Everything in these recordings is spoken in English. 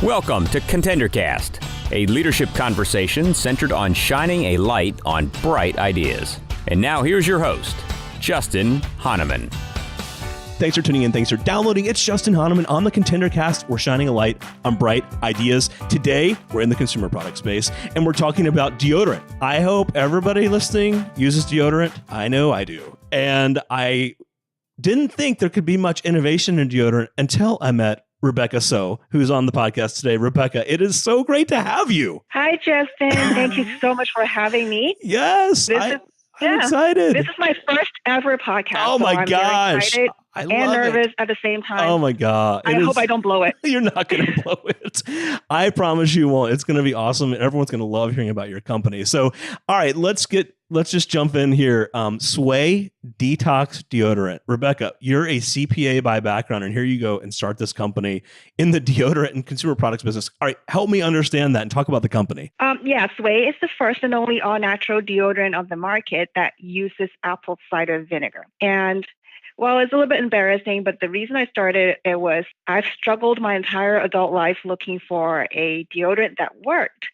Welcome to Contender Cast, a leadership conversation centered on shining a light on bright ideas. And now here's your host, Justin Honaman. Thanks for tuning in. Thanks for downloading. It's Justin Honaman on the Contender Cast. We're shining a light on bright ideas. Today, we're in the consumer product space, and we're talking about deodorant. I hope everybody listening uses deodorant. I know I do. And I didn't think there could be much innovation in deodorant until I met Rebecca So, who's on the podcast today. Rebecca, it is so great to have you. Hi, Justin. Thank you so much for having me. Yes, I'm excited. This is my first ever podcast. Oh my I'm gosh. very excited I and love nervous it. at the same time. Oh my God. I hope I don't blow it. You're not going to blow it. I promise you won't. It's going to be awesome. Everyone's going to love hearing about your company. So, all right, let's just jump in here. Sway Detox Deodorant. Rebecca, you're a CPA by background, and here you go and start this company in the deodorant and consumer products business. All right, help me understand that and talk about the company. Sway is the first and only all-natural deodorant on the market that uses apple cider vinegar. And well, it's a little bit embarrassing, but the reason I started it was I've struggled my entire adult life looking for a deodorant that worked.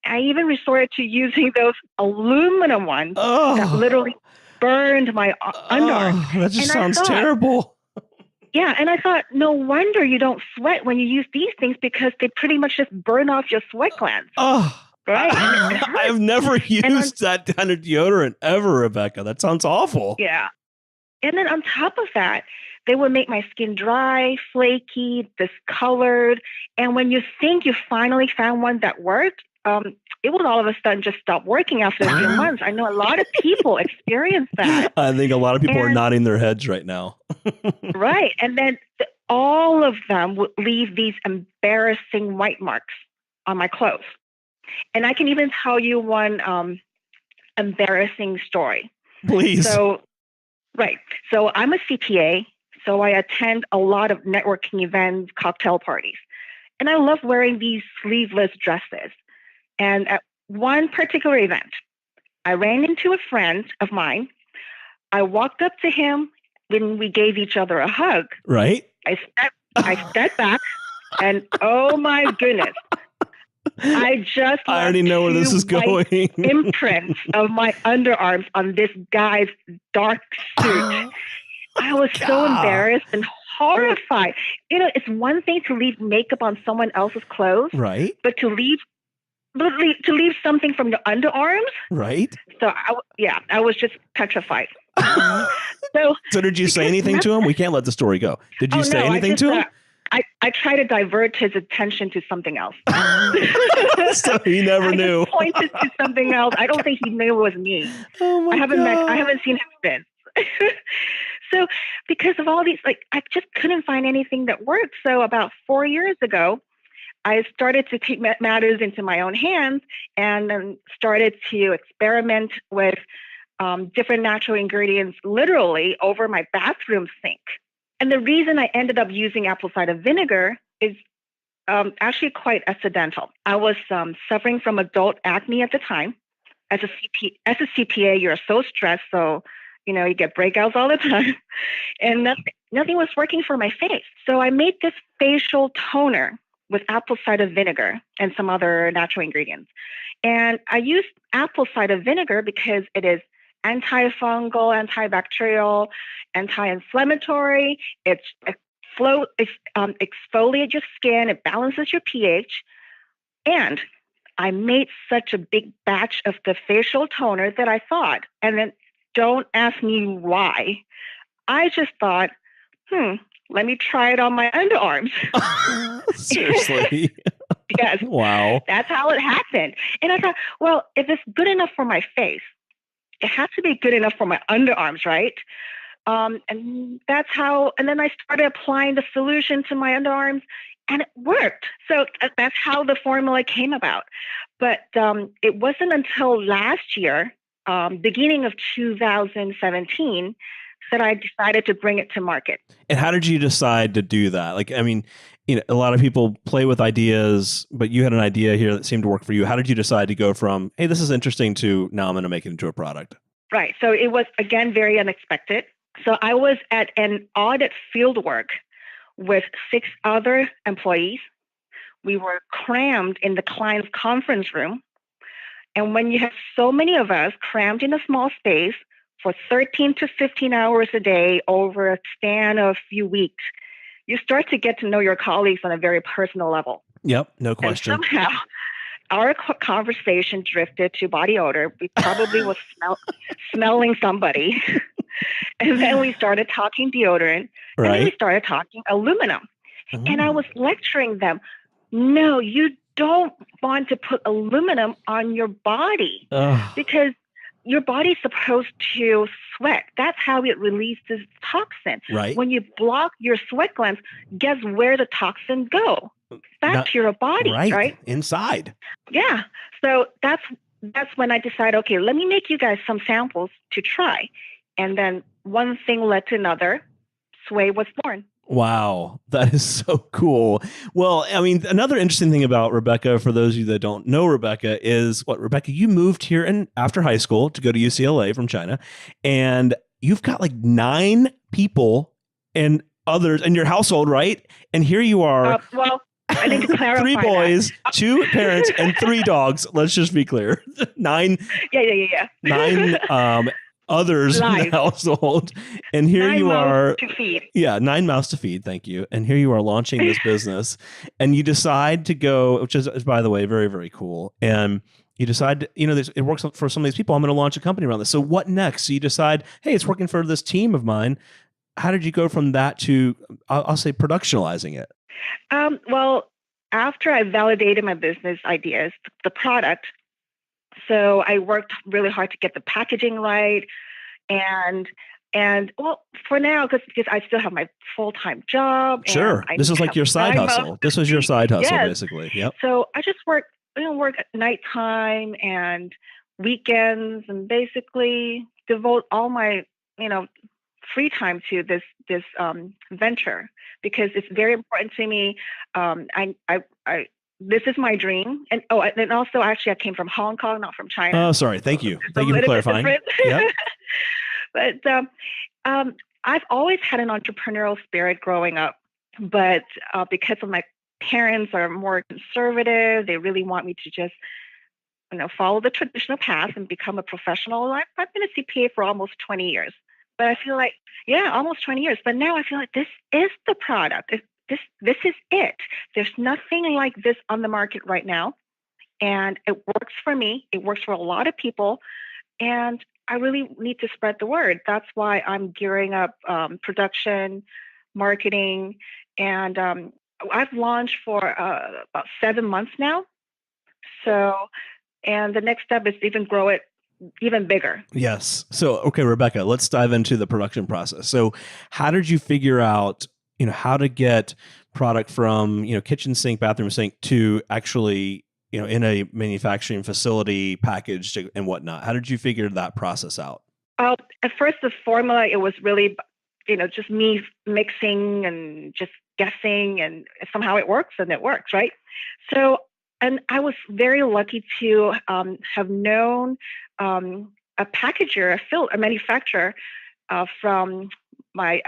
I even resorted to using those aluminum ones that literally burned my underarm. That just sounds terrible. Yeah, and I thought, no wonder you don't sweat when you use these things because they pretty much just burn off your sweat glands. Right? I've never used that kind of deodorant ever, Rebecca. That sounds awful. Yeah. And then on top of that, they would make my skin dry, flaky, discolored. And when you think you finally found one that worked, it would all of a sudden just stop working after a few months. I know a lot of people experience that. I think a lot of people are nodding their heads right now. Right. And then all of them would leave these embarrassing white marks on my clothes. And I can even tell you one embarrassing story. Please. Right. So I'm a CPA, so I attend a lot of networking events, cocktail parties. And I love wearing these sleeveless dresses. And at one particular event, I ran into a friend of mine. I walked up to him when we gave each other a hug. Right. I stepped back, and oh my goodness. I already know where this is going. Imprints of my underarms on this guy's dark suit. I was so embarrassed and horrified. You know, it's one thing to leave makeup on someone else's clothes, right? But to leave something from your underarms, right? So I was just petrified. So did you say anything to him? We can't let the story go. Did you say anything to him? I try to divert his attention to something else. So he never knew. I just pointed to something else. I don't think he knew it was me. Oh my God. I haven't seen him since. So because of all these, I just couldn't find anything that worked. So about 4 years ago, I started to take matters into my own hands and then started to experiment with different natural ingredients literally over my bathroom sink. And the reason I ended up using apple cider vinegar is actually quite accidental. I was suffering from adult acne at the time. As a CPA, you're so stressed, so you get breakouts all the time, and nothing was working for my face. So I made this facial toner with apple cider vinegar and some other natural ingredients. And I used apple cider vinegar because it is antifungal, antibacterial, anti-inflammatory. It exfoliates your skin. It balances your pH. And I made such a big batch of the facial toner that I thought, and then don't ask me why, I just thought, let me try it on my underarms. Seriously? Yes. Wow. That's how it happened. And I thought, well, if it's good enough for my face, it has to be good enough for my underarms, right? And that's how, and then I started applying the solution to my underarms and it worked. So that's how the formula came about. But it wasn't until last year, beginning of 2017, that I decided to bring it to market. And how did you decide to do that? A lot of people play with ideas, but you had an idea here that seemed to work for you. How did you decide to go from, hey, this is interesting, to now I'm going to make it into a product? Right. So it was, again, very unexpected. So I was at an audit fieldwork with 6 other employees. we were crammed in the client's conference room. And when you have so many of us crammed in a small space for 13 to 15 hours a day over a span of a few weeks, you start to get to know your colleagues on a very personal level. Yep, no question. And somehow our conversation drifted to body odor. We probably was smelling somebody. And then we started talking deodorant. Right. And then we started talking aluminum. And I was lecturing them, no, you don't want to put aluminum on your body because your body's supposed to sweat. That's how it releases toxin. Right. When you block your sweat glands, guess where the toxins go? Back to your body, right? Inside. Yeah. So that's when I decided, okay, let me make you guys some samples to try. And then one thing led to another. Sway was born. Wow, that is so cool. Well, I mean, another interesting thing about Rebecca, for those of you that don't know Rebecca, is Rebecca, you moved here after high school to go to UCLA from China, and you've got like 9 people and others in your household, right? And here you are. Well, I need to clarify 3 boys, 2 parents, and 3 dogs. Let's just be clear. 9. Yeah. 9 others in the household, and here 9 you are. To feed. Yeah, 9 mouths to feed. Thank you. And here you are launching this business, and you decide to go, which is by the way very, very cool. And you decide, it works for some of these people. I'm going to launch a company around this. So what next? So you decide, hey, it's working for this team of mine. How did you go from that to, I'll say, productionalizing it? Well, after I validated my business ideas, the product. So I worked really hard to get the packaging right, and well, for now, because I still have my full-time job. Sure, this is like your side hustle. This was your side hustle, basically. Yep. So I just work at nighttime and weekends, and basically devote all my free time to this venture, because it's very important to me. This is my dream. And also actually I came from Hong Kong, not from China. Oh, sorry. Thank you. Thank you for clarifying. Yep. But I've always had an entrepreneurial spirit growing up, but because of my parents are more conservative, they really want me to just follow the traditional path and become a professional. I've been a CPA for almost 20 years, but I feel like, almost 20 years. But now I feel like this is the product. This is it. There's nothing like this on the market right now. And it works for me. It works for a lot of people. And I really need to spread the word. That's why I'm gearing up production, marketing. And I've launched for about 7 months now. So, and the next step is to even grow it even bigger. Yes. So, okay, Rebecca, let's dive into the production process. So how did you figure out how to get product from, kitchen sink, bathroom sink to actually, in a manufacturing facility packaged and whatnot? How did you figure that process out? At first, the formula, it was really, just me mixing and just guessing, and somehow it works, right? So, and I was very lucky to have known a packager, a manufacturer from my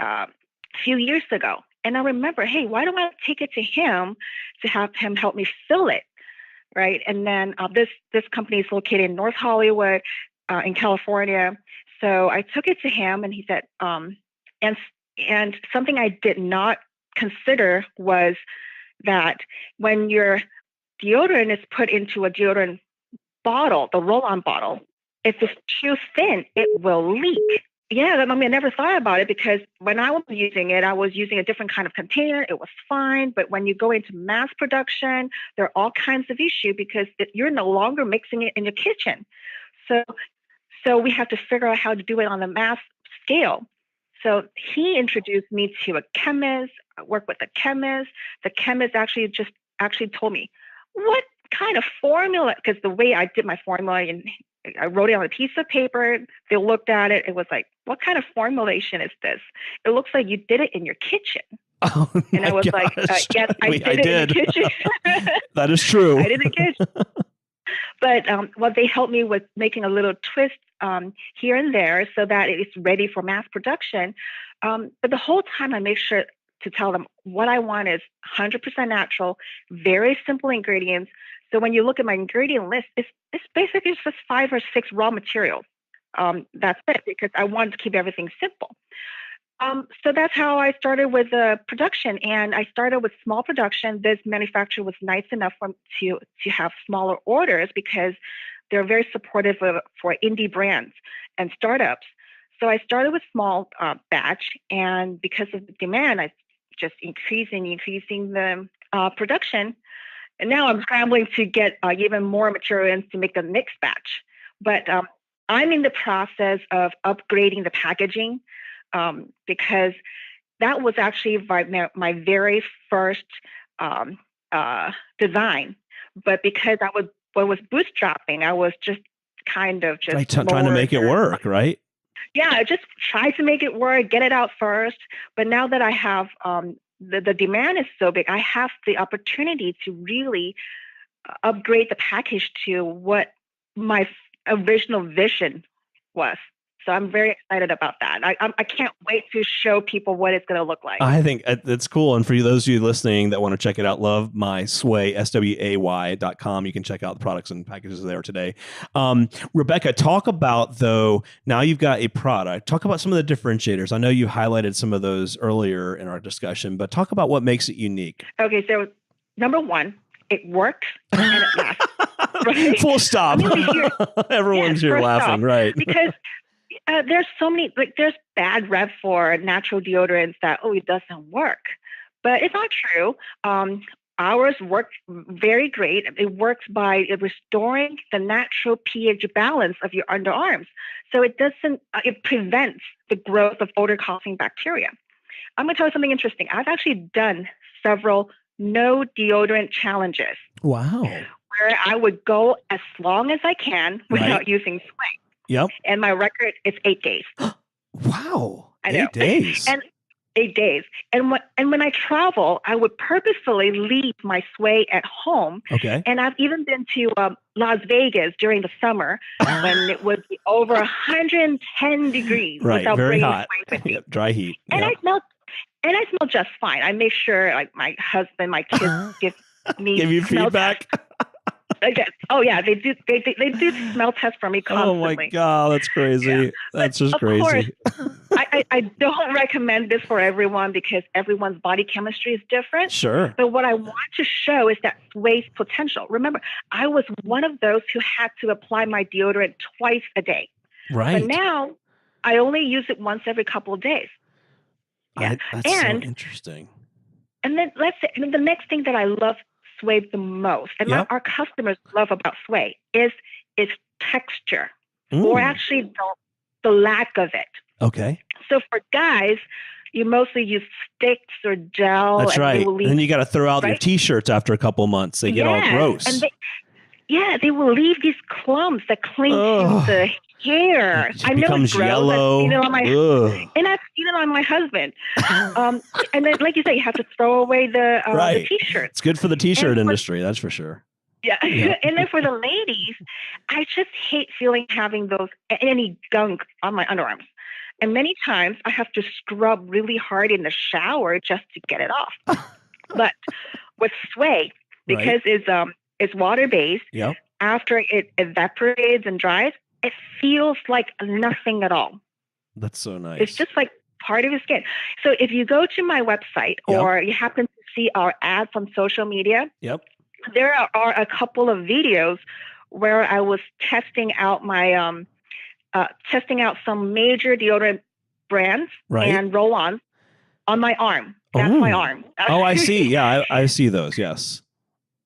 few years ago. And I remember, hey, why don't I take it to him to have him help me fill it, right? And then this company is located in North Hollywood in California. So I took it to him, and he said, and something I did not consider was that when your deodorant is put into a deodorant bottle, the roll-on bottle, if it's too thin, it will leak. Yeah, I never thought about it, because when I was using it, I was using a different kind of container. It was fine. But when you go into mass production, there are all kinds of issues, because you're no longer mixing it in your kitchen. So we have to figure out how to do it on a mass scale. So he introduced me to a chemist. I worked with a chemist. The chemist actually told me what kind of formula, because the way I did my formula, and I wrote it on a piece of paper. They looked at it. It was like, what kind of formulation is this? It looks like you did it in your kitchen. Oh, and I was like, yes, I did it in the kitchen. That is true. I did it in the kitchen. But they helped me with making a little twist here and there so that it's ready for mass production. But the whole time I make sure to tell them what I want is 100% natural, very simple ingredients. So when you look at my ingredient list, it's basically just 5 or 6 raw materials. That's it, because I wanted to keep everything simple. So that's how I started with the production, and I started with small production. This manufacturer was nice enough to have smaller orders because they're very supportive for indie brands and startups. So I started with small batch, and because of the demand, I just increasing the production. And now I'm scrambling to get even more materials to make the next batch. But I'm in the process of upgrading the packaging because that was actually my very first design. But because I was bootstrapping, I was just kind of just trying to make it work, right? Yeah, I just tried to make it work, get it out first. But now that I have the demand is so big, I have the opportunity to really upgrade the package to what my original vision was. So I'm very excited about that. I can't wait to show people what it's going to look like. I think it's cool. And for those of you listening that want to check it out, love my sway, sway.com. You can check out the products and packages there today. Rebecca, talk about, though, now you've got a product. Talk about some of the differentiators. I know you highlighted some of those earlier in our discussion, but talk about what makes it unique. Okay, so number one, it works and it lasts. Right? Full stop. Everyone's here laughing, right? Because there's so many, there's bad rep for natural deodorants that, it doesn't work. But it's not true. Ours works very great. It works by restoring the natural pH balance of your underarms. So it prevents the growth of odor-causing bacteria. I'm going to tell you something interesting. I've actually done several no deodorant challenges. Wow. Where I would go as long as I can without using sway. Yep. And my record is 8 days. Wow. I know. 8 days. And 8 days. And when I travel, I would purposefully leave my sway at home. Okay. And I've even been to Las Vegas during the summer when it was over 110 degrees. Right. Very hot. Yep. Dry heat. And yep. I smell just fine. I make sure, like, my husband, my kids give you feedback. Oh yeah, they do. They do smell tests for me constantly. Oh my God, that's crazy. Yeah. That's just crazy. Of course, I don't recommend this for everyone because everyone's body chemistry is different. Sure. But what I want to show is that sway's potential. Remember, I was one of those who had to apply my deodorant twice a day. Right. But now I only use it once every couple of days. Yeah. That's so interesting. And then the next thing that I love sway the most, and our customers love about sway is its texture, or actually the lack of it. Okay. So for guys, you mostly use sticks or gel. That's right. And then you got to throw out your T-shirts after a couple months. They get all gross. And they will leave these clumps that cling to the hair. I know it's gross. Yellow. And I've seen it on my husband. And then, like you said, you have to throw away the T-shirt. It's good for the T-shirt industry, that's for sure. Yeah. And then for the ladies, I just hate having any gunk on my underarms. And many times I have to scrub really hard in the shower just to get it off. But with sway, because it's water-based, after it evaporates and dries, it feels like nothing at all. That's so nice. It's just like part of your skin. So if you go to my website or you happen to see our ads on social media, there are a couple of videos where I was testing out my testing out some major deodorant brands and roll-ons on my arm. That's my arm. Oh, I see. Yeah, I see those. Yes.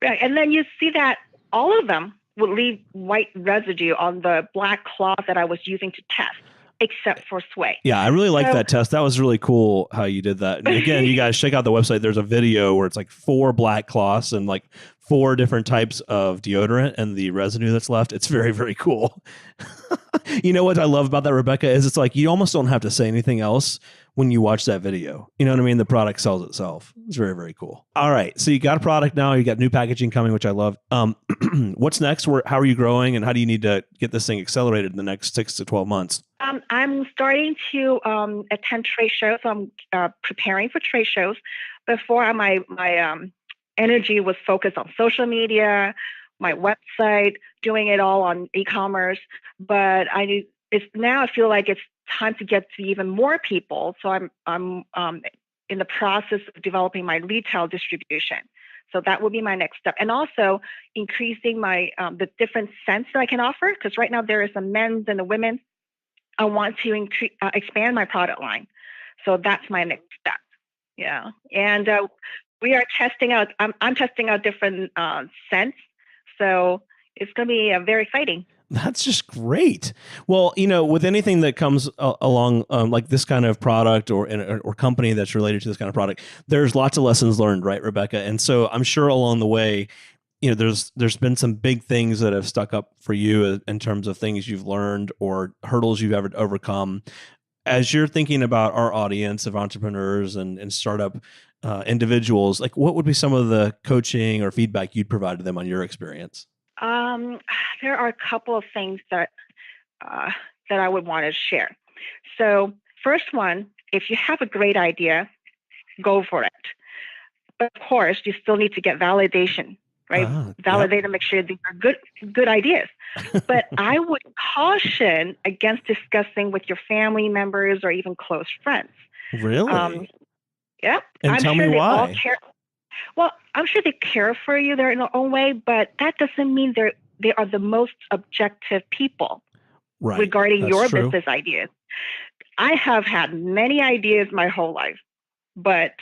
Right. And then you see that all of them would leave white residue on the black cloth that I was using to test, except for sway. Yeah, I really like that test. That was really cool how you did that. And again, you guys check out the website. There's a video where it's like 4 black cloths and like 4 different types of deodorant and the residue that's left. It's very, very cool. You know what I love about that, Rebecca, is it's like you almost don't have to say anything else when you watch that video. You know what I mean? The product sells itself. It's very, very cool. All right. So you got a product now. You got new packaging coming, which I love. What's next? How are you growing, and how do you need to get this thing accelerated in the next 6 to 12 months? I'm starting to attend trade shows. I'm preparing for trade shows. Before, my energy was focused on social media, my website, doing it all on e-commerce. But I feel like it's time to get to even more people. So I'm in the process of developing my retail distribution. So that will be my next step, and also increasing my the different scents that I can offer. Because right now there is a men's and a women's. I want to expand my product line. So that's my next step. Yeah. And we are testing out, I'm testing out different scents. So it's going to be very exciting. That's just great. Well, with anything that comes along like this kind of product or company that's related to this kind of product, there's lots of lessons learned, right, Rebecca? And so I'm sure along the way, there's been some big things that have stuck up for you in terms of things you've learned or hurdles you've ever overcome. As you're thinking about our audience of entrepreneurs and startup individuals, like what would be some of the coaching or feedback you'd provide to them on your experience? There are a couple of things that I would want to share. So first one, if you have a great idea, go for it. But of course, you still need to get validation. Right? Validate and make sure these are good ideas. But I would caution against discussing with your family members or even close friends. Really? Yeah. And tell me why. Well, I'm sure they care for you. They're in their own way, but that doesn't mean they are the most objective people regarding your business ideas. I have had many ideas my whole life, but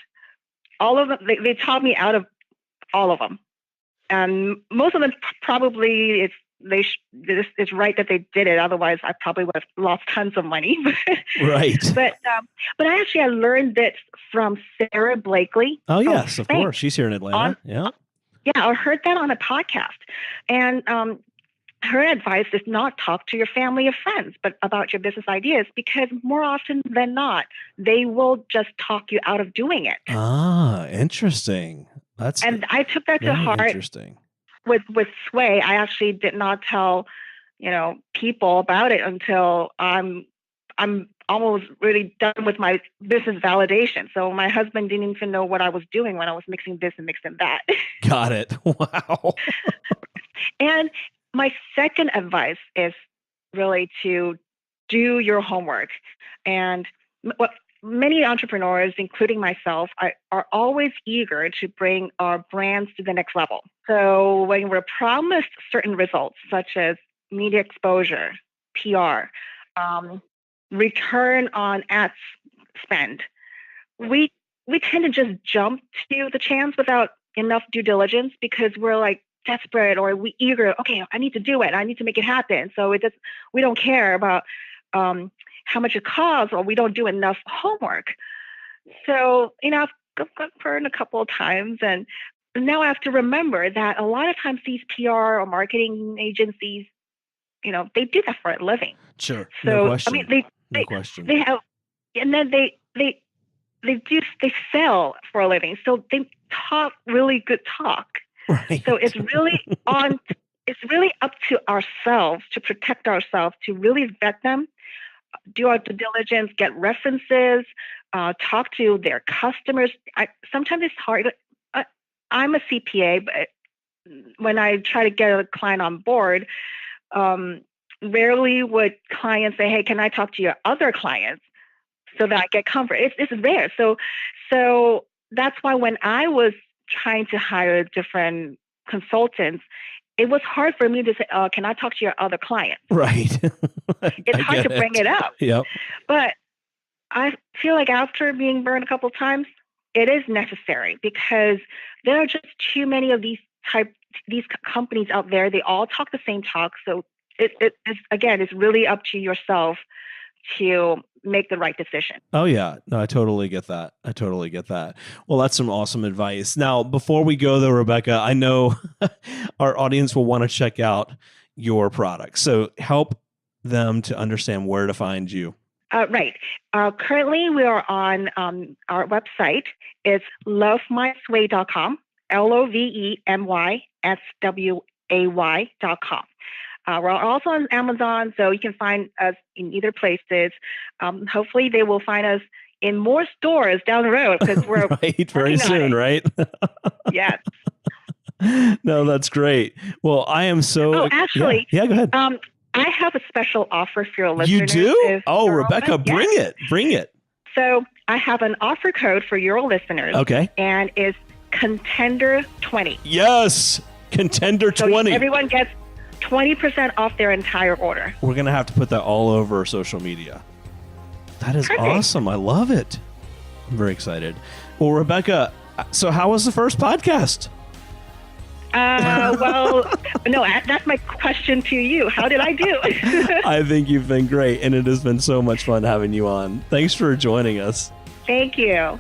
all of them, they taught me out of all of them. And most of them probably it's right that they did it. Otherwise, I probably would have lost tons of money. Right. But I learned this from Sarah Blakely. Oh yes, of course. She's here in Atlanta. Yeah, I heard that on a podcast, and her advice is not talk to your family or friends, but about your business ideas, because more often than not, they will just talk you out of doing it. Ah, interesting. And I took that to heart. Interesting. With Sway, I actually did not tell, people about it until I'm almost really done with my business validation. So my husband didn't even know what I was doing when I was mixing this and mixing that. Got it. Wow. And my second advice is really to do your homework. And what many entrepreneurs, including myself, are always eager to bring our brands to the next level. So when we're promised certain results, such as media exposure, PR, return on ad spend, we tend to just jump to the chance without enough due diligence because we're like desperate or we eager. Okay, I need to do it. I need to make it happen. So we don't care about how much it costs, or we don't do enough homework. So, I've got burned a couple of times, and now I have to remember that a lot of times these PR or marketing agencies, they do that for a living. Sure. So, no question. I mean, no question. They have, and then they sell for a living. So they talk really good talk. Right. So it's really up to ourselves to protect ourselves, to really vet them, do our due diligence, get references, talk to their customers. Sometimes it's hard. I'm a CPA, but when I try to get a client on board, rarely would clients say, "Hey, can I talk to your other clients so that I get comfort?" It's rare. So that's why when I was trying to hire different consultants, it was hard for me to say, "Can I talk to your other clients?" Right. It's hard to bring it up. Yep. But I feel like after being burned a couple of times, it is necessary because there are just too many of these companies out there. They all talk the same talk. So it's really up to yourself to make the right decision. Oh yeah. No, I totally get that. Well, that's some awesome advice. Now, before we go though, Rebecca, I know our audience will want to check out your products. So help them to understand where to find you. Right. Currently, we are on our website. It's lovemysway.com, LOVEMYSWAY.com. We're also on Amazon, so you can find us in either places. Hopefully, they will find us in more stores down the road because we're right very soon, right? Yes. No, that's great. Well, I am so. Oh, actually, yeah, go ahead. I have a special offer for your listeners. You do? Oh, Rebecca, bring it. So I have an offer code for your listeners. Okay. And it's Contender 20. Yes, Contender 20. So everyone gets 20% off their entire order. We're going to have to put that all over social media. That is Perfect. Awesome. I love it. I'm very excited. Well, Rebecca, so how was the first podcast? Well, no, that's my question to you. How did I do? I think you've been great, and it has been so much fun having you on. Thanks for joining us. Thank you.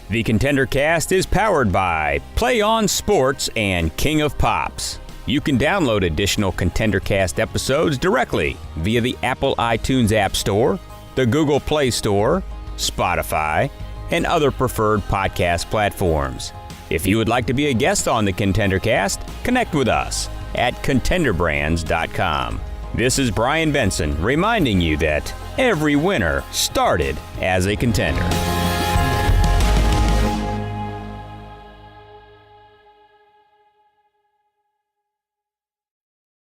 The Contender Cast is powered by Play On Sports and King of Pops. You can download additional Contender Cast episodes directly via the Apple iTunes App Store, the Google Play Store, Spotify, and other preferred podcast platforms. If you would like to be a guest on the Contender Cast, connect with us at contenderbrands.com. This is Brian Benson reminding you that every winner started as a contender.